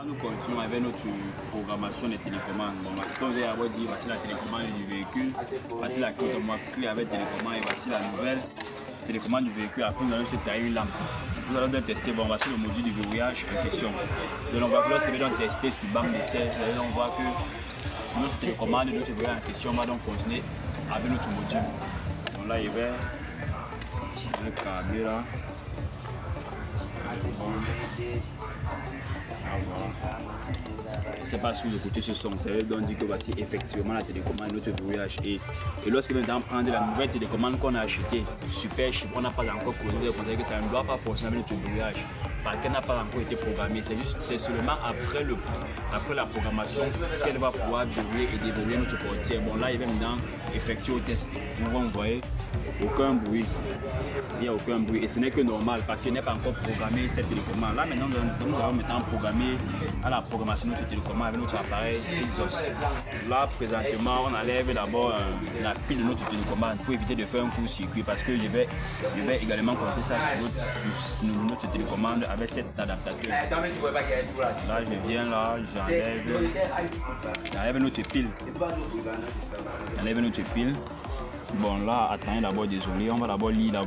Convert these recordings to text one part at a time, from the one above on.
Nous continuons avec notre programmation des télécommandes. Bon, comme vous avez dit, voici la télécommande du véhicule, voici la clé avec télécommande et voici la nouvelle télécommande du véhicule. Après, nous allons se tailler une lampe. Nous allons tester, bon, voici le module du verrouillage en question. Donc, on va lorsque nous allons tester sur banque d'essai, on voit que notre télécommande, notre verrouillage en question va donc fonctionner avec notre module. Donc là, il va le câble là. Je ne sais pas si vous écoutez ce son, ça veut donc dire que voici effectivement la télécommande, notre verrouillage et lorsque nous allons prendre la nouvelle télécommande qu'on a achetée, super chip, on n'a pas encore connu, que ça ne doit pas fonctionner avec notre verrouillage parce qu'elle n'a pas encore été programmée. C'est seulement après la programmation qu'elle va pouvoir verrouiller et déverrouiller notre portière. Bon là il va maintenant effectuer le test. Vous voyez, aucun bruit. Il n'y a aucun bruit et ce n'est que normal parce qu'il n'est pas encore programmé cette télécommande. Là maintenant nous allons maintenant programmer à la programmation de notre télécommande avec notre appareil Exos. Là présentement on enlève d'abord la pile de notre télécommande pour éviter de faire un court-circuit parce que je vais également connecter ça sur notre télécommande avec cet adaptateur. Là je viens là, j'enlève notre pile. J'enlève notre pile. Bon là, attendez d'abord, désolé, on va d'abord lire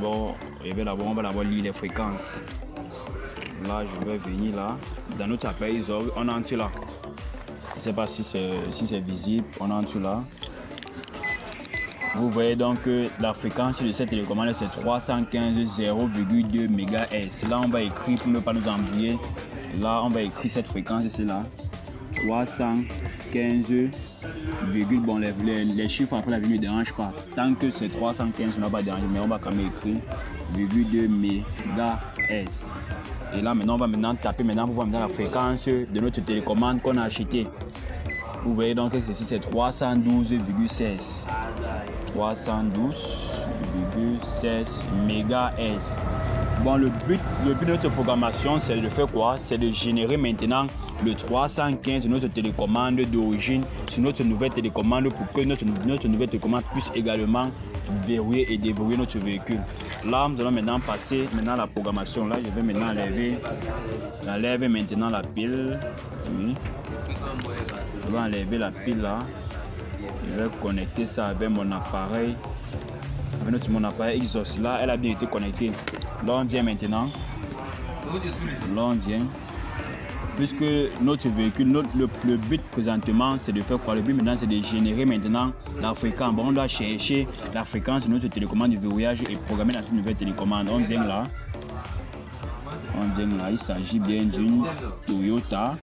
les fréquences. Là, je vais venir là, dans notre appareil, on entre là. Je ne sais pas si c'est visible, on entre là. Vous voyez donc que la fréquence de cette télécommande c'est 315,0,2 MHz. Là, on va écrire pour ne pas nous embrouiller. Là, on va écrire cette fréquence, c'est là. 315, bon, les chiffres après la vie ne dérangent pas. Tant que c'est 315, on ne va pas déranger, mais on va quand même écrire 2 MHz. Et là, maintenant, on va taper pour voir la fréquence de notre télécommande qu'on a acheté. Vous voyez donc que ceci c'est 312,16. 312,16 MHz. Bon, le but de notre programmation, c'est de faire quoi? C'est de générer maintenant le 315 de notre télécommande d'origine sur notre nouvelle télécommande pour que notre nouvelle télécommande puisse également verrouiller et déverrouiller notre véhicule. Là, nous allons maintenant passer à la programmation. Là, je vais maintenant enlever maintenant la pile. Oui. Je vais enlever la pile là. Je vais connecter ça avec mon appareil. Avec mon appareil Exos. Là, elle a bien été connectée. Là, on vient maintenant. Là, on vient. Puisque notre véhicule, le but présentement, c'est de faire quoi? Le but maintenant, c'est de générer maintenant la fréquence. Bon, on doit chercher la fréquence de notre télécommande du verrouillage et programmer dans cette nouvelle télécommande. On vient là. Il s'agit bien d'une Toyota.